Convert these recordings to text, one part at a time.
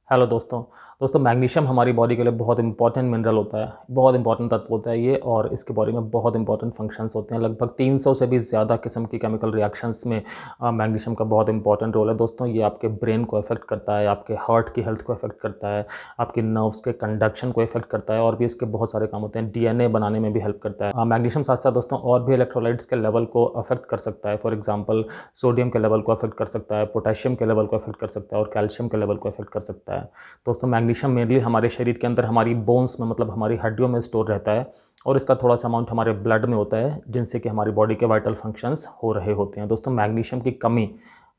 Hello दोस्तों magnesium हमारी body के लिए बहुत इंपॉर्टेंट मिनरल होता है, बहुत इंपॉर्टेंट तत्व होता है ये। और इसके बॉडी में बहुत इंपॉर्टेंट फंक्शंस होते हैं। लगभग 300 से भी ज़्यादा किस्म की केमिकल रिएक्शंस में मैग्नीशियम का बहुत इंपॉर्टेंट रोल है। दोस्तों ये आपके ब्रेन को अफेक्ट करता है, आपके हार्ट की हेल्थ को अफेक्ट करता है, आपके नर्व्स के कंडक्शन को अफेक्ट करता है, और भी इसके बहुत सारे काम होते हैं। डीएनए बनाने में भी हेल्प करता है। मैग्नीशियम साथ साथ दोस्तों और भी इलेक्ट्रोलाइट्स के लेवल को अफेक्ट कर सकता है। फॉर एग्जाम्पल सोडियम के लेवल को अफेक्ट कर सकता है, पोटेशियम के लेवल को अफेक्ट कर सकता है, और कैल्शियम के लेवल को अफेक्ट कर सकता है। दोस्तों मैग्नीशियम मेनली हमारे शरीर के अंदर हमारी बोन्स में, मतलब हमारी हड्डियों में स्टोर रहता है, और इसका थोड़ा सा अमाउंट हमारे ब्लड में होता है, जिनसे कि हमारी बॉडी के वाइटल फंक्शंस हो रहे होते हैं। दोस्तों मैग्नीशियम की कमी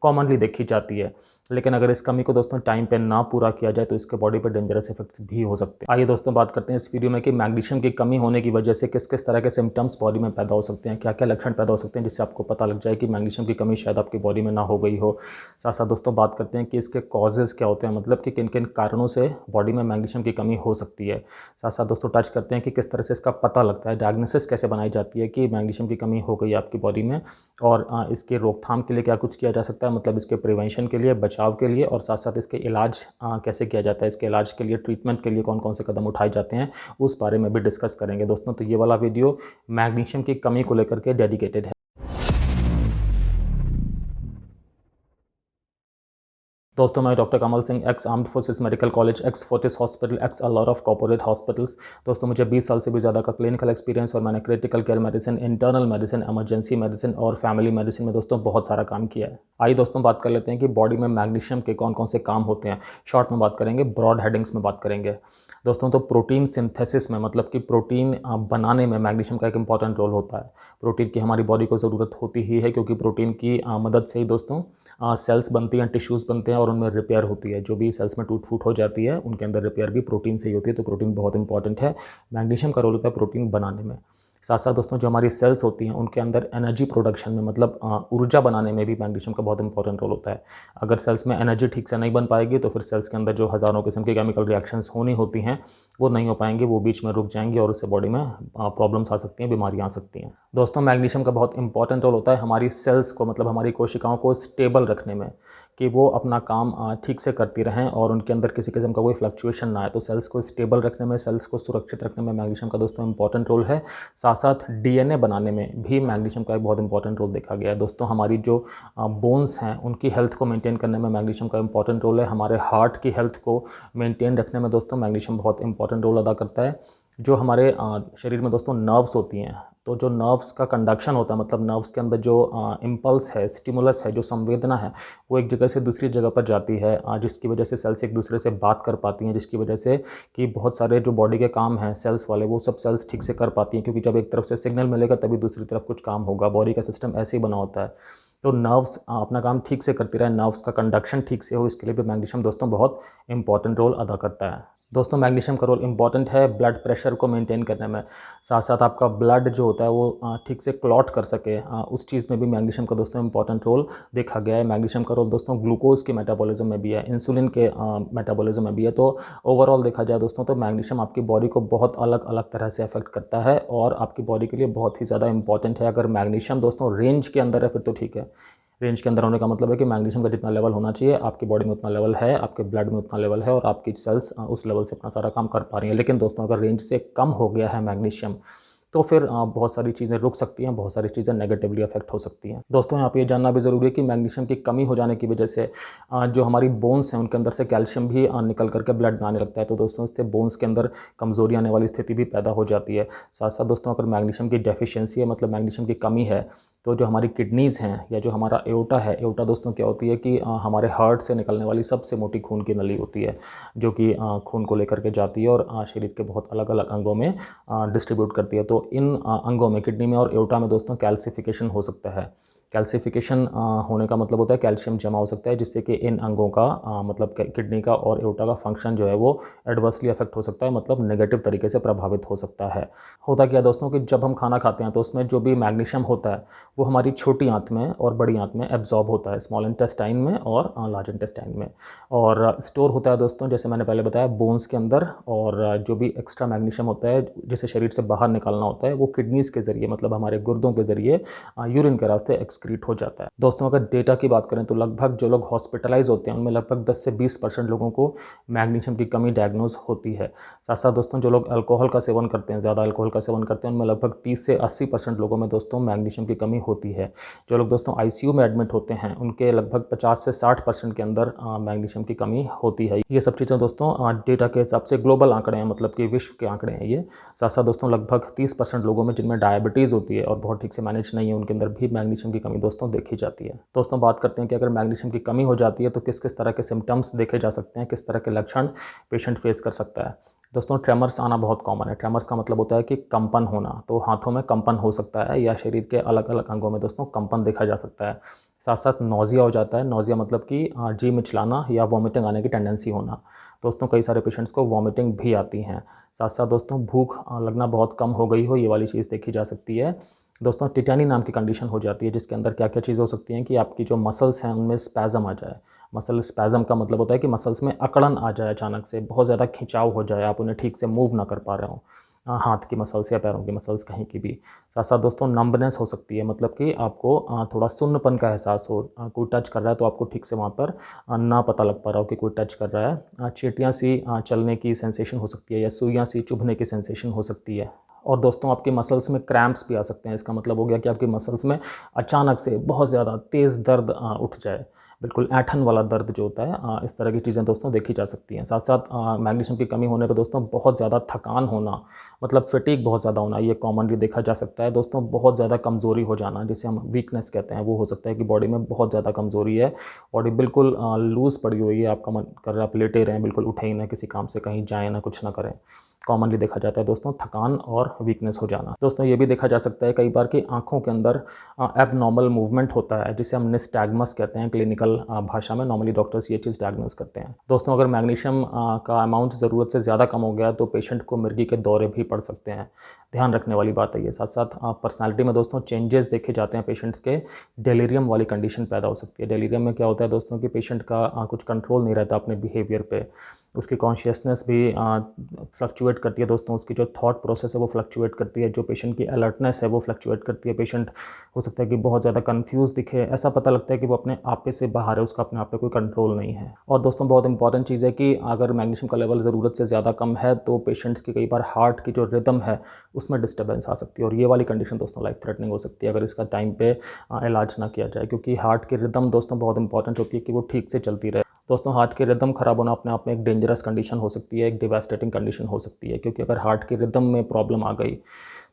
कॉमनली देखी जाती है, लेकिन अगर इस कमी को दोस्तों टाइम पे ना पूरा किया जाए तो इसके बॉडी पर डेंजरस इफेक्ट्स भी हो सकते हैं। आइए दोस्तों बात करते हैं इस वीडियो में कि मैग्नीशियम की कमी होने की वजह से किस किस तरह के सिम्टम्स बॉडी में पैदा हो सकते हैं, क्या क्या लक्षण पैदा हो सकते हैं, जिससे आपको पता लग जाए कि मैग्नीशियम की कमी शायद आपकी बॉडी में ना हो गई हो। साथ साथ दोस्तों बात करते हैं कि इसके कॉजेज़ क्या होते हैं, मतलब कि किन किन कारणों से बॉडी में मैग्नीशियम की कमी हो सकती है। साथ साथ दोस्तों टच करते हैं कि किस तरह से इसका पता लगता है, डायग्नोसिस कैसे बनाई जाती है कि मैग्नीशियम की कमी हो गई है आपकी बॉडी में, और इसके रोकथाम के लिए क्या कुछ किया जा सकता है, मतलब इसके प्रिवेंशन के लिए, बचाव के लिए, और साथ साथ इसके इलाज कैसे किया जाता है, इसके इलाज के लिए, ट्रीटमेंट के लिए कौन कौन से कदम उठाए जाते हैं, उस बारे में भी डिस्कस करेंगे दोस्तों। तो ये वाला वीडियो मैग्नीशियम की कमी को लेकर के डेडिकेटेड है। दोस्तों मैं doctor Kamal Singh, x armed forces medical college, x Fortis hospital, x a lot of corporate hospitals. दोस्तों मुझे 20 साल से भी ज़्यादा का क्लिनिकल एक्सपीरियंस, और मैंने critical care medicine, internal medicine, emergency medicine और फैमिली मेडिसिन में दोस्तों बहुत सारा काम किया है। आइए दोस्तों बात कर लेते हैं कि बॉडी में मैग्नीशियम के कौन कौन से काम होते हैं। शॉर्ट में बात करेंगे, ब्रॉड हेडिंग्स में बात करेंगे दोस्तों। तो प्रोटीन सिंथेसिस में, मतलब कि प्रोटीन बनाने में मैग्नीशियम का एक इंपॉर्टेंट रोल होता है। प्रोटीन की हमारी बॉडी को ज़रूरत होती ही है, क्योंकि प्रोटीन की मदद से ही दोस्तों सेल्स बनती हैं, टिश्यूज़ बनते हैं, और उनमें रिपेयर होती है। जो भी सेल्स में टूट फूट हो जाती है उनके अंदर रिपेयर भी प्रोटीन से ही होती है। तो प्रोटीन बहुत इंपॉर्टेंट है। मैग्नीशियम का रोल होता है प्रोटीन बनाने में। साथ साथ दोस्तों जो हमारी सेल्स होती हैं उनके अंदर एनर्जी प्रोडक्शन में, मतलब ऊर्जा बनाने में भी मैग्नीशियम का बहुत इंपॉर्टेंट रोल होता है। अगर सेल्स में एनर्जी ठीक से नहीं बन पाएगी तो फिर सेल्स के अंदर जो हज़ारों किस्म की केमिकल रिएक्शंस होनी होती हैं वो नहीं हो पाएंगी, वो बीच में रुक जाएंगी, और उससे बॉडी में प्रॉब्लम्स आ सकती हैं, बीमारियाँ आ सकती हैं। दोस्तों मैग्नीशियम का बहुत इंपॉर्टेंट रोल होता है हमारी सेल्स को, मतलब हमारी कोशिकाओं को स्टेबल रखने में, कि वो अपना काम ठीक से करती रहें और उनके अंदर किसी किस्म का कोई फ्लक्चुएशन ना आए। तो सेल्स को स्टेबल रखने में, सेल्स को सुरक्षित रखने में मैग्नीशियम का दोस्तों इंपॉर्टेंट रोल है। साथ साथ डीएनए बनाने में भी मैग्नीशियम का एक बहुत इंपॉर्टेंट रोल देखा गया है। दोस्तों हमारी जो बोन्स हैं उनकी हेल्थ को मेंटेन करने में मैग्नीशियम का इंपॉर्टेंट रोल है। हमारे हार्ट की हेल्थ को मेंटेन रखने में दोस्तों मैग्नीशियम बहुत इंपॉर्टेंट रोल अदा करता है। जो हमारे शरीर में दोस्तों नर्व्स होती हैं, तो जो नर्व्स का कंडक्शन होता है, मतलब नर्व्स के अंदर जो इम्पल्स है, स्टिमुलस है, जो संवेदना है, वो एक जगह से दूसरी जगह पर जाती है, जिसकी वजह से सेल्स एक दूसरे से बात कर पाती हैं, जिसकी वजह से कि बहुत सारे जो बॉडी के काम हैं सेल्स वाले, वो सब सेल्स ठीक से कर पाती हैं, क्योंकि जब एक तरफ से सिग्नल मिलेगा तभी दूसरी तरफ कुछ काम होगा। बॉडी का सिस्टम ऐसे ही बना होता है। तो नर्व्स अपना काम ठीक से करती रहे, नर्व्स का कंडक्शन ठीक से हो, इसके लिए भी मैग्नीशियम दोस्तों बहुत इंपॉर्टेंट रोल अदा करता है। दोस्तों मैग्नीशियम का रोल इंपॉर्टेंट है ब्लड प्रेशर को मेंटेन करने में। साथ साथ आपका ब्लड जो होता है वो ठीक से क्लॉट कर सके, उस चीज़ में भी मैग्नीशियम का दोस्तों इंपॉर्टेंट रोल देखा गया है। मैग्नीशियम का रोल दोस्तों ग्लूकोज के मेटाबॉलिज्म में भी है, इंसुलिन के मेटाबॉलिज्म में भी है। तो ओवरऑल देखा जाए दोस्तों तो मैग्नीशियम आपकी बॉडी को बहुत अलग अलग तरह से अफेक्ट करता है, और आपकी बॉडी के लिए बहुत ही ज़्यादा इंपॉर्टेंट है। अगर मैग्नीशियम दोस्तों रेंज के अंदर है फिर तो ठीक है। रेंज के अंदर होने का मतलब है कि मैग्नीशियम का जितना लेवल होना चाहिए आपकी बॉडी में उतना लेवल है, आपके ब्लड में उतना लेवल है, और आपकी सेल्स उस लेवल से अपना सारा काम कर पा रही हैं। लेकिन दोस्तों अगर रेंज से कम हो गया है मैग्नीशियम तो फिर बहुत सारी चीज़ें रुक सकती हैं, बहुत सारी चीज़ें नेगेटिवली अफेक्ट हो सकती हैं। दोस्तों यहाँ पे ये जानना भी ज़रूरी है कि मैग्नीशियम की कमी हो जाने की वजह से जो हमारी बोन्स हैं उनके अंदर से कैल्शियम भी निकल करके ब्लड में आने लगता है। तो दोस्तों इससे बोन्स के अंदर कमज़ोरी आने वाली स्थिति भी पैदा हो जाती है। साथ साथ दोस्तों अगर मैग्नीशियम की डेफिशिएंसी है, मतलब मैग्नीशियम की कमी है, तो जो हमारी किडनीज़ हैं या जो हमारा एओर्टा है, एओर्टा दोस्तों क्या होती है कि हमारे हार्ट से निकलने वाली सबसे मोटी खून की नली होती है, जो कि खून को लेकर के जाती है और शरीर के बहुत अलग अलग अंगों में डिस्ट्रीब्यूट करती है। तो इन अंगों में, किडनी में और एओर्टा में दोस्तों कैल्सिफिकेशन हो सकता है। कैल्सिफिकेशन होने का मतलब होता है कैल्शियम जमा हो सकता है, जिससे कि इन अंगों का मतलब किडनी का और एओर्टा का फंक्शन जो है वो एडवर्सली अफेक्ट हो सकता है, मतलब नेगेटिव तरीके से प्रभावित हो सकता है। होता क्या दोस्तों कि जब हम खाना खाते हैं तो उसमें जो भी मैग्नीशियम होता है वो हमारी छोटी आंत में और बड़ी आंत में एब्जॉर्ब होता है, स्मॉल इंटेस्टाइन में और लार्ज इंटेस्टाइन में, और स्टोर होता है दोस्तों जैसे मैंने पहले बताया बोन्स के अंदर। और जो भी एक्स्ट्रा मैग्नीशियम होता है जिसे शरीर से बाहर निकालना होता है वो किडनीज़ के ज़रिए, मतलब हमारे गुर्दों के ज़रिए यूरिन के रास्ते एक्सक्रीट हो जाता है। दोस्तों अगर डेटा की बात करें तो लगभग जो लोग हॉस्पिटलाइज होते हैं उनमें लगभग 10 से 20% लोगों को मैग्नीशियम की कमी डायग्नोज होती है। साथ साथ दोस्तों जो लोग अल्कोहल का सेवन करते हैं, ज़्यादा अल्कोहल का सेवन करते हैं, उनमें लगभग 30 से 80% लोगों में दोस्तों मैग्नीशियम की कमी होती है। जो लोग दोस्तों आईसीयू में एडमिट होते हैं उनके लगभग 50 से 60% के अंदर मैग्नीशियम की कमी होती है। ये सब चीज़ें दोस्तों डेटा के हिसाब से ग्लोबल आंकड़े हैं, मतलब कि विश्व के आंकड़े हैं ये। साथ साथ दोस्तों लगभग 30% लोगों में जिनमें डायबिटीज़ होती है और बहुत ठीक से मैनेज नहीं है, उनके अंदर भी मैग्नीशियम की कमी दोस्तों देखी जाती है। दोस्तों बात करते हैं कि अगर मैग्नीशियम की कमी हो जाती है तो किस किस तरह के सिम्टम्स देखे जा सकते हैं, किस तरह के लक्षण पेशेंट फेस कर सकता है। दोस्तों ट्रेमर्स आना बहुत कॉमन है। ट्रेमर्स का मतलब होता है कि कंपन होना, तो हाथों में कंपन हो सकता है या शरीर के अलग अलग अंगों में दोस्तों कंपन देखा जा सकता है। साथ साथ नौजिया हो जाता है। नौजिया मतलब कि जी मिचलाना या वॉमिटिंग आने की टेंडेंसी होना। दोस्तों कई सारे पेशेंट्स को वॉमिटिंग भी आती हैं। साथ साथ दोस्तों भूख लगना बहुत कम हो गई हो, ये वाली चीज़ देखी जा सकती है। दोस्तों टिटैनी नाम की कंडीशन हो जाती है जिसके अंदर क्या क्या चीज़ हो सकती हैं कि आपकी जो मसल्स हैं उनमें स्पैज़म आ जाए। मसल स्पैज़म का मतलब होता है कि मसल्स में अकड़न आ जाए, अचानक से बहुत ज़्यादा खिंचाव हो जाए, आप उन्हें ठीक से मूव ना कर पा रहे हों, हाथ की मसल्स या पैरों की मसल्स कहीं की भी। साथ साथ दोस्तों नंबनेस हो सकती है, मतलब कि आपको थोड़ा सुन्नपन का एहसास हो, कोई टच कर रहा है तो आपको ठीक से वहाँ पर ना पता लग पा रहा हो कि कोई टच कर रहा है। चींटियाँ सी चलने की सेंसेशन हो सकती है या सुइयाँ सी चुभने की सेंसेशन हो सकती है। और दोस्तों आपकी मसल्स में क्रैम्प्स भी आ सकते हैं। इसका मतलब हो गया कि आपकी मसल्स में अचानक से बहुत ज़्यादा तेज़ दर्द उठ जाए, बिल्कुल ऐंठन वाला दर्द जो होता है, इस तरह की चीज़ें दोस्तों देखी जा सकती हैं। साथ साथ मैग्नीशियम की कमी होने पर दोस्तों बहुत ज़्यादा थकान होना, मतलब फटीग बहुत ज़्यादा होना, ये कॉमनली देखा जा सकता है। दोस्तों बहुत ज़्यादा कमज़ोरी हो जाना, जिसे हम वीकनेस कहते हैं, वो हो सकता है कि बॉडी में बहुत ज़्यादा कमज़ोरी है, बॉडी बिल्कुल लूज़ पड़ी हुई है, आपका मन कर रहा है आप लेटे रहें, बिल्कुल उठे ही ना, किसी काम से कहीं जाएँ ना, कुछ ना करें। कॉमनली देखा जाता है दोस्तों थकान और वीकनेस हो जाना। दोस्तों ये भी देखा जा सकता है कई बार कि आँखों के अंदर एबनॉर्मल मूवमेंट होता है, जिसे हम निस्टैग्मस कहते हैं क्लिनिकल भाषा में। नॉर्मली डॉक्टर्स ये चीज़ डायग्नोस करते हैं। दोस्तों अगर मैग्नीशियम का अमाउंट ज़रूरत से ज़्यादा कम हो गया तो पेशेंट को मिर्गी के दौरे भी पड़ सकते हैं, ध्यान रखने वाली बात है ये। साथ साथ पर्सनैलिटी में दोस्तों चेंजेस देखे जाते हैं पेशेंट्स के। डेलीरियम वाली कंडीशन पैदा हो सकती है। डेलीरियम में क्या होता है दोस्तों कि पेशेंट का कुछ कंट्रोल नहीं रहता अपने बिहेवियर पे, उसकी कॉन्शियसनेस भी फ्लक्चुएट करती है दोस्तों, उसकी जो थॉट प्रोसेस है वो फ्लक्चुएट करती है, जो पेशेंट की अलर्टनेस है वो फ्लक्चुएट करती है। पेशेंट हो सकता है कि बहुत ज़्यादा कंफ्यूज दिखे, ऐसा पता लगता है कि वो अपने आपे से बाहर है, उसका अपने आप पे कोई कंट्रोल नहीं है। और दोस्तों बहुत इंपॉर्टेंट चीज़ है कि अगर मैग्नीशियम का लेवल ज़रूरत से ज़्यादा कम है तो पेशेंट्स की कई बार हार्ट की जो रिदम है उसमें डिस्टर्बेंस आ सकती है, और ये वाली कंडीशन दोस्तों लाइफ थ्रेटनिंग हो सकती है अगर इसका टाइम पे इलाज ना किया जाए, क्योंकि हार्ट की रिदम दोस्तों बहुत इंपॉर्टेंट होती है कि वो ठीक से चलती रहे। दोस्तों हार्ट की रिदम ख़राब होना अपने आप में एक डेंजरस कंडीशन हो सकती है, एक डिवास्टेटिंग कंडीशन हो सकती है, क्योंकि अगर हार्ट की रिदम में प्रॉब्लम आ गई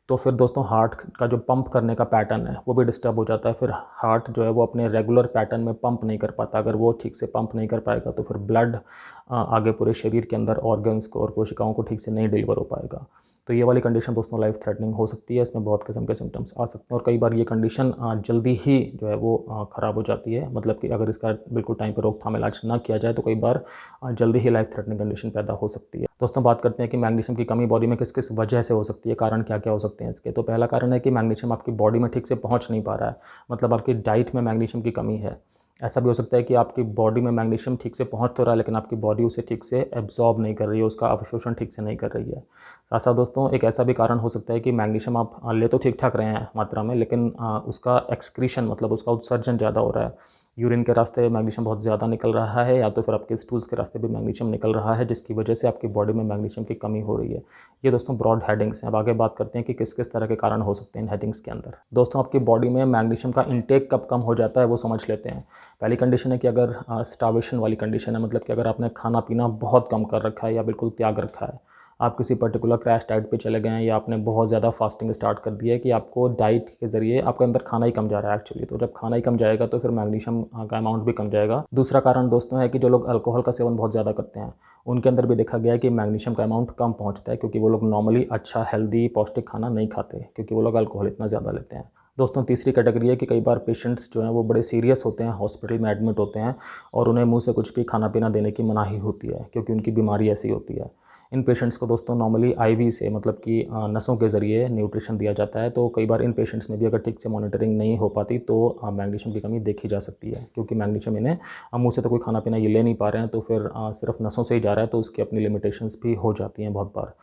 तो फिर दोस्तों हार्ट का जो पंप करने का पैटर्न है वो भी डिस्टर्ब हो जाता है। फिर हार्ट जो है वो अपने रेगुलर पैटर्न में पंप नहीं कर पाता। अगर वो ठीक से पंप नहीं कर पाएगा तो फिर ब्लड आगे पूरे शरीर के अंदर ऑर्गन्स को और कोशिकाओं को ठीक से नहीं डिलीवर हो पाएगा। तो ये वाली कंडीशन दोस्तों लाइफ थ्रेटनिंग हो सकती है, इसमें बहुत किस्म के सिम्टम्स आ सकते हैं, और कई बार ये कंडीशन जल्दी ही जो है वो ख़राब हो जाती है। मतलब कि अगर इसका बिल्कुल टाइम पर रोकथाम इलाज ना किया जाए तो कई बार जल्दी ही लाइफ थ्रेटनिंग कंडीशन पैदा हो सकती है। दोस्तों बात करते हैं कि मैग्नीशियम की कमी बॉडी में किस किस वजह से हो सकती है, कारण क्या क्या हो सकते हैं इसके। तो पहला कारण है कि मैग्नीशियम आपकी बॉडी में ठीक से पहुंच नहीं पा रहा है, मतलब आपकी डाइट में मैग्नीशियम की कमी है। ऐसा भी हो सकता है कि आपकी बॉडी में मैग्नीशियम ठीक से पहुंच तो रहा है लेकिन आपकी बॉडी उसे ठीक से एब्जॉर्ब नहीं कर रही है, उसका अवशोषण ठीक से नहीं कर रही है। साथ साथ दोस्तों एक ऐसा भी कारण हो सकता है कि मैग्नीशियम आप ले तो ठीक ठाक रहे हैं मात्रा में, लेकिन उसका एक्सक्रीशन मतलब उसका उत्सर्जन ज़्यादा हो रहा है। यूरिन के रास्ते मैग्नीशियम बहुत ज़्यादा निकल रहा है, या तो फिर आपके स्टूल्स के रास्ते भी मैग्नीशियम निकल रहा है, जिसकी वजह से आपकी बॉडी में मैग्नीशियम की कमी हो रही है। ये दोस्तों ब्रॉड हेडिंग्स हैं। अब आगे बात करते हैं कि किस किस तरह के कारण हो सकते हैं इन हेडिंग्स के अंदर। दोस्तों आपकी बॉडी में मैग्नीशियम का इंटेक कब कम हो जाता है वो समझ लेते हैं। पहली कंडीशन है कि अगर स्टार्वेशन वाली कंडीशन है, मतलब कि अगर आपने खाना पीना बहुत कम कर रखा है या बिल्कुल त्याग रखा है, आप किसी पर्टिकुलर क्रैश डाइट पे चले गए हैं, या आपने बहुत ज़्यादा फास्टिंग स्टार्ट कर दी है कि आपको डाइट के ज़रिए आपके अंदर खाना ही कम जा रहा है एक्चुअली। तो जब खाना ही कम जाएगा तो फिर मैग्नीशियम का अमाउंट भी कम जाएगा। दूसरा कारण दोस्तों है कि जो लोग अल्कोहल का सेवन बहुत ज़्यादा करते हैं उनके अंदर भी देखा गया है कि मैग्नीशियम का अमाउंट कम पहुँचता है, क्योंकि वो लोग नॉर्मली अच्छा हेल्दी पौष्टिक खाना नहीं खाते, क्योंकि वो लोग अल्कोहल इतना ज़्यादा लेते हैं। दोस्तों तीसरी कैटेगरी है कि कई बार पेशेंट्स जो हैं वो बड़े सीरियस होते हैं, हॉस्पिटल में एडमिट होते हैं और उन्हें मुंह से कुछ भी खाना पीना देने की मनाही होती है, क्योंकि उनकी बीमारी ऐसी होती है। इन पेशेंट्स को दोस्तों नॉर्मली आईवी से, मतलब कि नसों के ज़रिए न्यूट्रिशन दिया जाता है। तो कई बार इन पेशेंट्स में भी अगर ठीक से मॉनिटरिंग नहीं हो पाती तो मैग्नीशियम की कमी देखी जा सकती है, क्योंकि मैग्नीशियम इन्हें मुंह से तो कोई खाना पीना ये ले नहीं पा रहे हैं, तो फिर सिर्फ नसों से ही जा रहा है, तो उसकी अपनी लिमिटेशंस भी हो जाती हैं बहुत बार।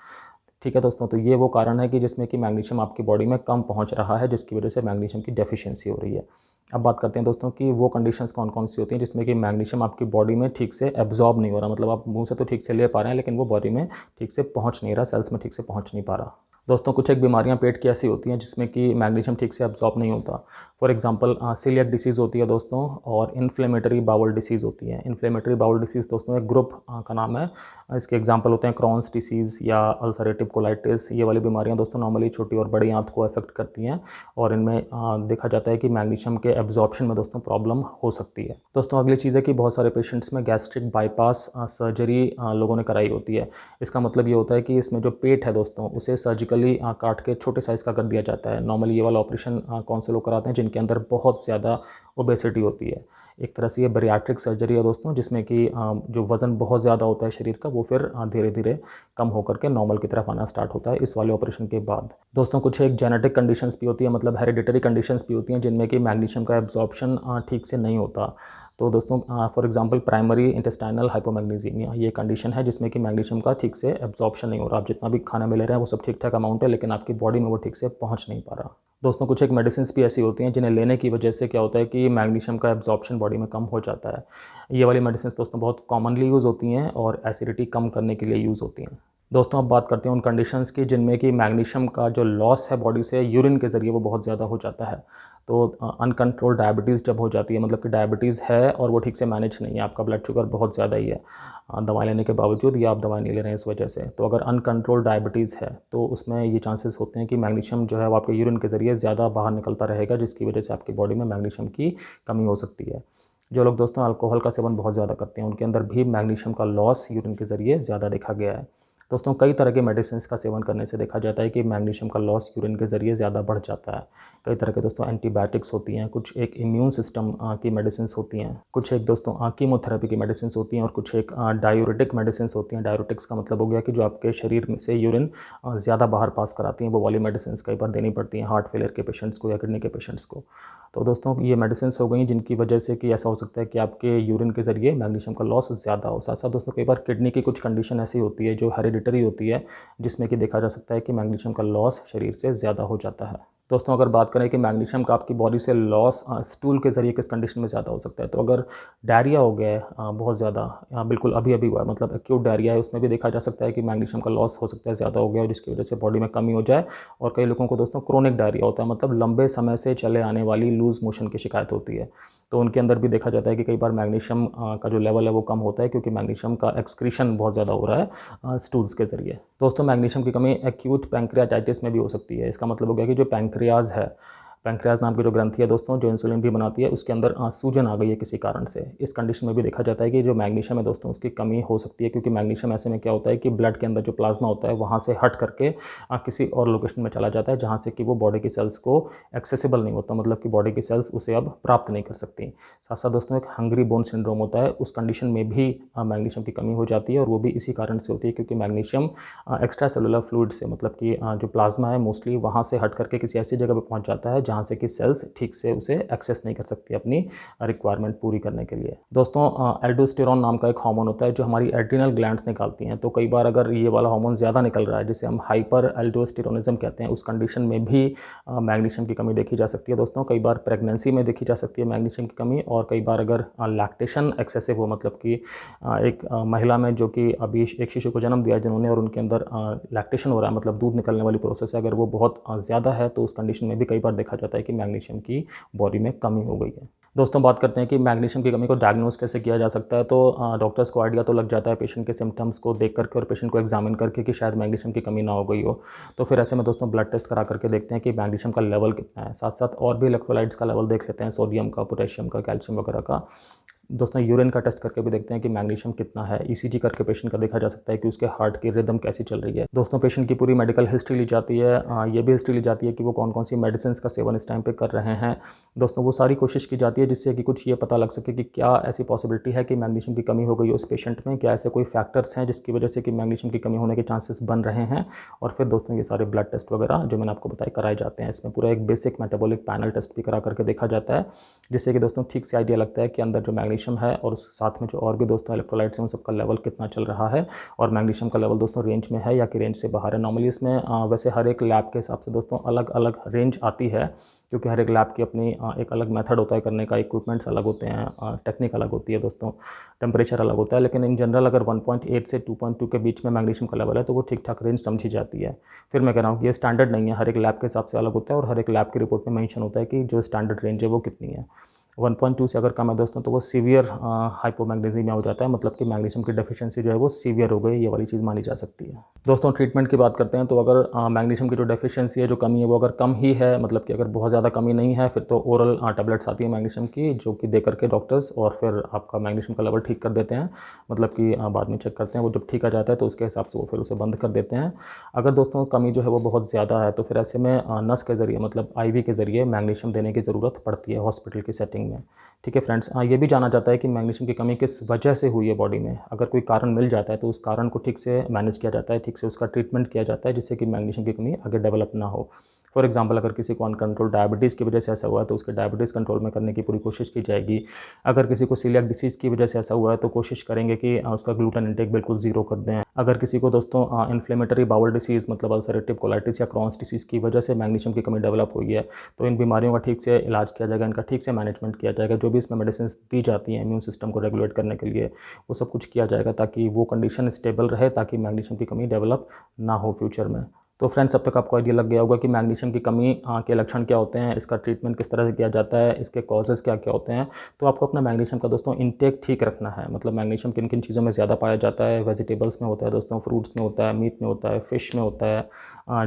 ठीक है दोस्तों, तो ये वो कारण है कि जिसमें कि मैग्नीशियम आपकी बॉडी में कम पहुंच रहा है, जिसकी वजह से मैग्नीशियम की डेफिशिएंसी हो रही है। अब बात करते हैं दोस्तों कि वो कंडीशंस कौन कौन सी होती हैं जिसमें कि मैग्नीशियम आपकी बॉडी में ठीक से एब्जॉर्ब नहीं हो रहा, मतलब आप मुंह से तो ठीक से ले पा रहे हैं लेकिन वो बॉडी में ठीक से पहुंच नहीं रहा, सेल्स में ठीक से पहुंच नहीं पा रहा। दोस्तों कुछ एक बीमारियां पेट की ऐसी होती हैं जिसमें कि मैग्नीशियम ठीक से एब्जॉर्ब नहीं होता। फॉर एग्जांपल सीलियक डिसीज़ होती है दोस्तों, और इन्फ्लेमेटरी बाउल डिसीज़ होती है। इन्फ्लेमेटरी बाउल डिसीज़ दोस्तों एक ग्रुप का नाम है। इसके एग्जांपल होते हैं क्रॉन्स डिसीज़ या अल्सरेटिव कोलाइटिस। ये वाली बीमारियां दोस्तों नॉर्मली छोटी और बड़ी आंत को अफेक्ट करती हैं और इनमें देखा जाता है कि मैग्नीशियम के एब्जॉर्प्शन में दोस्तों प्रॉब्लम हो सकती है। दोस्तों अगली चीज़ है कि बहुत सारे पेशेंट्स में गैस्ट्रिक बाईपास सर्जरी लोगों ने कराई होती है। इसका मतलब ये होता है कि इसमें जो पेट है दोस्तों उसे सर्जिकली काट के छोटे साइज़ का कर दिया जाता है। नॉर्मली ये वाला ऑपरेशन कौन से लोग कराते हैं जिनके अंदर बहुत ज़्यादा ओबेसिटी होती है। एक तरह से ये बैरियाट्रिक सर्जरी है दोस्तों, जिसमें कि जो वज़न बहुत ज़्यादा होता है शरीर का वो फिर धीरे धीरे कम होकर के नॉर्मल की तरफ आना स्टार्ट होता है इस वाले ऑपरेशन के बाद। दोस्तों कुछ एक जेनेटिक कंडीशंस भी होती है, मतलब हेरिडिटरी कंडीशंस भी होती हैं जिनमें कि मैग्नीशियम का एब्जॉर्प्शन ठीक से नहीं होता। तो दोस्तों for example primary intestinal hypomagnesaemia ये कंडीशन है जिसमें कि मैग्नीशियम का ठीक से एब्जॉर्प्शन नहीं हो रहा। आप जितना भी खाना में ले रहे हैं वो सब ठीक ठाक अमाउंट है लेकिन आपकी बॉडी में वो ठीक से पहुंच नहीं पा रहा। दोस्तों कुछ एक मेडिसिन भी ऐसी होती हैं जिन्हें लेने की वजह से क्या होता है कि मैग्नीशियम का एब्जॉर्प्शन बॉडी में कम हो जाता है। ये वाली मेडिसिन दोस्तों बहुत कॉमनली यूज़ होती हैं और एसिडिटी कम करने के लिए यूज़ होती हैं। दोस्तों अब बात करते हैं उन कंडीशंस की जिनमें कि मैग्नीशियम का जो लॉस है बॉडी से यूरिन के ज़रिए वो बहुत ज़्यादा हो जाता है। तो अनकंट्रोल्ड डायबिटीज़ जब हो जाती है, मतलब कि डायबिटीज़ है और वो ठीक से मैनेज नहीं है, आपका ब्लड शुगर बहुत ज़्यादा ही है दवाई लेने के बावजूद, या आप दवाई नहीं ले रहे हैं इस वजह से, तो अगर अनकंट्रोल्ड डायबिटीज़ है तो उसमें ये चांसेस होते हैं कि मैग्नीशियम जो है वो आपके यूरिन के ज़रिए ज़्यादा बाहर निकलता रहेगा, जिसकी वजह से आपकी बॉडी में मैग्नीशियम की कमी हो सकती है। जो लोग दोस्तों अल्कोहल का सेवन बहुत ज़्यादा करते हैं उनके अंदर भी मैग्नीशियम का लॉस यूरिन के ज़रिए ज़्यादा देखा गया है। दोस्तों कई तरह के मेडिसिन का सेवन करने से देखा जाता है कि मैग्नीशियम का लॉस यूरिन के ज़रिए ज़्यादा बढ़ जाता है। कई तरह के दोस्तों एंटीबायोटिक्स होती हैं, कुछ एक इम्यून सिस्टम की मेडिसिन होती हैं, कुछ एक दोस्तों कीमोथेरेपी की मेडिसिन होती हैं और कुछ एक डायूरेटिक मेडिसिन होती हैं। डायूरेटिक्स का मतलब हो गया कि जो आपके शरीर में से यूरिन ज़्यादा बाहर पास कराती हैं, वो वाली मेडिसिन कई बार देनी पड़ती हैं हार्ट फेलियर के पेशेंट्स को या किडनी के पेशेंट्स को। तो दोस्तों ये मेडिसिन हो गई जिनकी वजह से कि ऐसा हो सकता है कि आपके यूरिन के ज़रिए मैग्नीशियम का लॉस ज़्यादा हो। साथ साथ दोस्तों कई बार किडनी की कुछ कंडीशन ऐसी होती है जो हेरिडिटरी होती है जिसमें कि देखा जा सकता है कि मैग्नीशियम का लॉस शरीर से ज़्यादा हो जाता है। दोस्तों अगर बात करें कि मैग्नीशियम का आपकी बॉडी से लॉस स्टूल के ज़रिए किस कंडीशन में ज़्यादा हो सकता है, तो अगर डायरिया हो गया है बहुत ज़्यादा, बिल्कुल अभी अभी हुआ है, मतलब एक्यूट डायरिया है, उसमें भी देखा जा सकता है कि मैग्नीशियम का लॉस हो सकता है ज़्यादा हो गया और जिसकी वजह से बॉडी में कमी हो जाए। और कई लोगों को दोस्तों क्रोनिक डायरिया होता है, मतलब लंबे समय से चले आने वाली लूज़ मोशन की शिकायत होती है, तो उनके अंदर भी देखा जाता है कि कई बार मैग्नीशियम का जो लेवल है वो कम होता है क्योंकि मैग्नीशियम का एक्सक्रीशन बहुत ज़्यादा हो रहा है स्टूल्स के ज़रिए। दोस्तों मैग्नीशियम की कमी एक्यूट पैंक्रियाटाइटिस में भी हो सकती है। इसका मतलब हो गया कि जो पैंक्रियाज है, पैंक्रियाज नाम की जो ग्रंथि है दोस्तों जो इंसुलिन भी बनाती है, उसके अंदर सूजन आ गई है किसी कारण से। इस कंडीशन में भी देखा जाता है कि जो मैग्नीशियम है दोस्तों उसकी कमी हो सकती है, क्योंकि मैग्नीशियम ऐसे में क्या होता है कि ब्लड के अंदर जो प्लाज्मा होता है वहाँ से हट करके किसी और लोकेशन में चला जाता है जहाँ से कि वो बॉडी की सेल्स को एक्सेसिबल नहीं होता, मतलब कि बॉडी की सेल्स उसे अब प्राप्त नहीं कर सकती। साथ साथ दोस्तों एक हंग्री बोन सिंड्रोम होता है, उस कंडीशन में भी मैग्नीशियम की कमी हो जाती है और वो भी इसी कारण से होती है क्योंकि मैग्नीशियम एक्स्ट्रा सेलुलर फ्लूइड से, मतलब कि जो प्लाज्मा है मोस्टली वहाँ से हट करके किसी ऐसी जगह पर पहुँच जाता है जहाँ से कि सेल्स ठीक से उसे एक्सेस नहीं कर सकती अपनी रिक्वायरमेंट पूरी करने के लिए। दोस्तों एल्डोस्टेरॉन नाम का एक हार्मोन होता है जो हमारी एड्रिनल ग्लैंड्स निकालती हैं, तो कई बार अगर ये वाला हार्मोन ज़्यादा निकल रहा है जिसे हम हाइपर एल्डोस्टेरोनिज्म कहते हैं, उस कंडीशन में भी मैग्नीशियम की कमी देखी जा सकती है। दोस्तों कई बार प्रेगनेंसी में देखी जा सकती है मैग्नीशियम की कमी, और कई बार अगर लैक्टेशन एक्सेसिव हो, मतलब कि एक महिला में जो कि अभी एक शिशु को जन्म दिया जिन्होंने और उनके अंदर लैक्टेशन हो रहा है, मतलब दूध निकलने वाली प्रोसेस है, अगर वो बहुत ज़्यादा है तो उस कंडीशन में भी कई बार देखा जाता है कि मैग्नीशियम की बॉडी में कमी हो गई है। दोस्तों बात करते हैं कि मैग्नीशियम की कमी को डायग्नोस कैसे किया जा सकता है, तो डॉक्टर्स को आइडिया तो लग जाता है पेशेंट के सिम्टम्स को देख करके और पेशेंट को एग्जामिन करके कि शायद मैग्नीशियम की कमी ना हो गई हो। तो फिर ऐसे में दोस्तों ब्लड टेस्ट करा करके देखते हैं कि मैग्नीशियम का लेवल कितना है, साथ साथ और भी इलेक्ट्रोलाइट्स का लेवल देख लेते हैं, सोडियम का, पोटेशियम का, कैल्शियम वगैरह का। दोस्तों यूरिन का टेस्ट करके भी देखते हैं कि मैग्नीशियम कितना है। ईसीजी करके पेशेंट का देखा जा सकता है कि उसके हार्ट की रिदम कैसी चल रही है। दोस्तों पेशेंट की पूरी मेडिकल हिस्ट्री ली जाती है, ये भी हिस्ट्री ली जाती है कि वो कौन कौन सी मेडिसिन का सेवन इस टाइम पे कर रहे हैं। दोस्तों वो सारी कोशिश की जाती है जिससे कि कुछ ये पता लग सके कि क्या ऐसी पॉसिबिलिटी है कि मैग्नीशियम की कमी हो गई हो उस पेशेंट में, क्या ऐसे कोई फैक्टर्स हैं जिसकी वजह से कि मैग्नीशियम की कमी होने के चांसेस बन रहे हैं। और फिर दोस्तों ये सारे ब्लड टेस्ट वगैरह जो मैंने आपको बताया कराए जाते हैं। इसमें पूरा एक बेसिक मेटाबॉलिक पैनल टेस्ट भी करा करके देखा जाता है, जिससे कि दोस्तों ठीक से आइडिया लगता है कि अंदर जो मैग्नीशियम मैग्नीशियम है और उस साथ में जो और भी दोस्तों इलेक्ट्रोलाइट्स हैं उन सबका लेवल कितना चल रहा है और मैग्नीशियम का लेवल दोस्तों रेंज में है या कि रेंज से बाहर है। नॉर्मली इसमें वैसे हर एक लैब के हिसाब से दोस्तों अलग अलग रेंज आती है, क्योंकि हर एक लैब की अपनी एक अलग मेथड होता है करने का, इक्विपमेंट्स अलग होते हैं, टेक्निक अलग होती है दोस्तों, टेम्परेचर अलग होता है। लेकिन इन जनरल अगर 1.8 से 2.2 के बीच में मैग्नीशियम का लेवल है तो वो ठीक ठाक रेंज समझी जाती है। फिर मैं कह रहा हूँ कि ये स्टैंडर्ड नहीं है, हर एक लैब के हिसाब से अलग होता है और हर एक लैब की रिपोर्ट में मेंशन होता है कि जो स्टैंडर्ड रेंज है वो कितनी है। 1.2 से अगर कम है दोस्तों तो वो सीवियर हाइपोमैग्नीसीमिया हो जाता है, मतलब कि मैग्नीशियम की डेफिशिएंसी जो है वो सीवियर हो गई, ये वाली चीज़ मानी जा सकती है। दोस्तों ट्रीटमेंट की बात करते हैं तो अगर मैग्नीशियम की जो डेफिशिएंसी है, जो कमी है, वो अगर कम ही है, मतलब कि अगर बहुत ज़्यादा कमी नहीं है, फिर तो ओरल टैबलेट्स आती है मैग्नीशियम की जो कि दे करके डॉक्टर्स और फिर आपका मैग्नीशियम का लेवल ठीक कर देते हैं, मतलब कि बाद में चेक करते हैं, वो जब ठीक आ जाता है तो उसके हिसाब से वो फिर उसे बंद कर देते हैं। अगर दोस्तों कमी जो है वो बहुत ज़्यादा है तो फिर ऐसे में नस के ज़रिए, मतलब IV के ज़रिए मैग्नीशियम देने की ज़रूरत पड़ती है हॉस्पिटल की सेटिंग में। ठीक है फ्रेंड्स, ये भी जाना जाता है कि मैग्नीशियम की कमी किस वजह से हुई है बॉडी में। अगर कोई कारण मिल जाता है तो उस कारण को ठीक से मैनेज किया जाता है, ठीक से उसका ट्रीटमेंट किया जाता है, जिससे कि मैग्नीशियम की कमी आगे डेवलप ना हो। फॉर एग्जांपल, अगर किसी को अनकंट्रोल डायबिटीज़ की वजह से ऐसा हुआ है तो उसके डायबिटीज़ कंट्रोल में करने की पूरी कोशिश की जाएगी। अगर किसी को सीलियाक डिसीज़ की वजह से ऐसा हुआ है तो कोशिश करेंगे कि उसका ग्लूटेन इंटेक बिल्कुल ज़ीरो कर दें। अगर किसी को दोस्तों इन्फ्लेमेटरी बाउल डिसीज़, मतलब अल्सरेटिव कोलाइटिस या क्रॉन्स डिसीज़ की वजह से मैग्नीशियम की कमी डेवलप हुई है तो इन बीमारियों का ठीक से इलाज किया जाएगा, इनका ठीक से मैनेजमेंट किया जाएगा। जो भी इसमें मेडिसिन दी जाती हैं इम्यून सिस्टम को रेगुलेट करने के लिए, वो सब कुछ किया जाएगा ताकि वो कंडीशन स्टेबल रहे, ताकि मैग्नीशियम की कमी डेवलप ना हो फ्यूचर में। तो फ्रेंड्स, अब तक आपको आइडिया लग गया होगा कि मैग्नीशियम की कमी के लक्षण क्या होते हैं, इसका ट्रीटमेंट किस तरह से किया जाता है, इसके कॉजेज़ क्या क्या होते हैं। तो आपको अपना मैग्नीशियम का दोस्तों इंटेक ठीक रखना है। मतलब मैग्नीशियम किन किन चीज़ों में ज़्यादा पाया जाता है, वेजिटेबल्स में होता है दोस्तों, फ्रूट्स में होता है, मीट में होता है, फ़िश में होता है,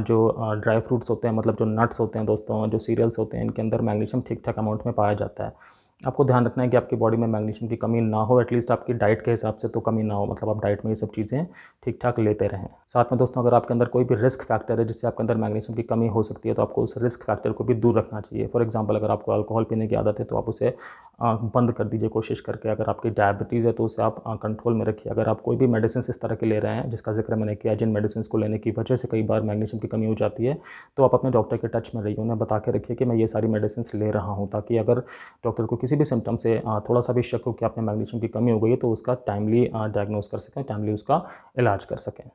जो ड्राई फ्रूट्स होते हैं, मतलब जो नट्स होते हैं दोस्तों, जो सीरियल्स होते हैं, इनके अंदर मैग्नीशियम ठीक ठाक अमाउंट में पाया जाता है। आपको ध्यान रखना है कि आपकी बॉडी में मैग्नीशियम की कमी ना हो, एटलीस्ट आपकी डाइट के हिसाब से तो कमी ना हो, मतलब आप डाइट में ये सब चीज़ें ठीक ठाक लेते रहें। साथ में दोस्तों, अगर आपके अंदर कोई भी रिस्क फैक्टर है जिससे आपके अंदर मैग्नीशियम की कमी हो सकती है तो आपको उस रिस्क फैक्टर को भी दूर रखना चाहिए। फॉर एग्जांपल, अगर आपको अल्कोहल पीने की आदत है तो आप उसे बंद कर दीजिए कोशिश करके। अगर आपकी डायबिटीज़ है तो उसे आप कंट्रोल में रखिए। अगर आप कोई भी मेडिसिन इस तरह के ले रहे हैं जिसका जिक्र मैंने किया, जिन मेडिसिन को लेने की वजह से कई बार मैग्नीशियम की कमी हो जाती है, तो आप अपने डॉक्टर के टच में रहिए, उन्हें बता के रखिए कि मैं ये सारी मेडिसिन ले रहा हूँ, ताकि अगर डॉक्टर को किसी भी सिम्टम से थोड़ा सा भी शक हो कि आप में मैग्नीशियम की कमी हो गई है तो उसका टाइमली डायग्नोस कर सकें, टाइमली उसका इलाज कर सकें।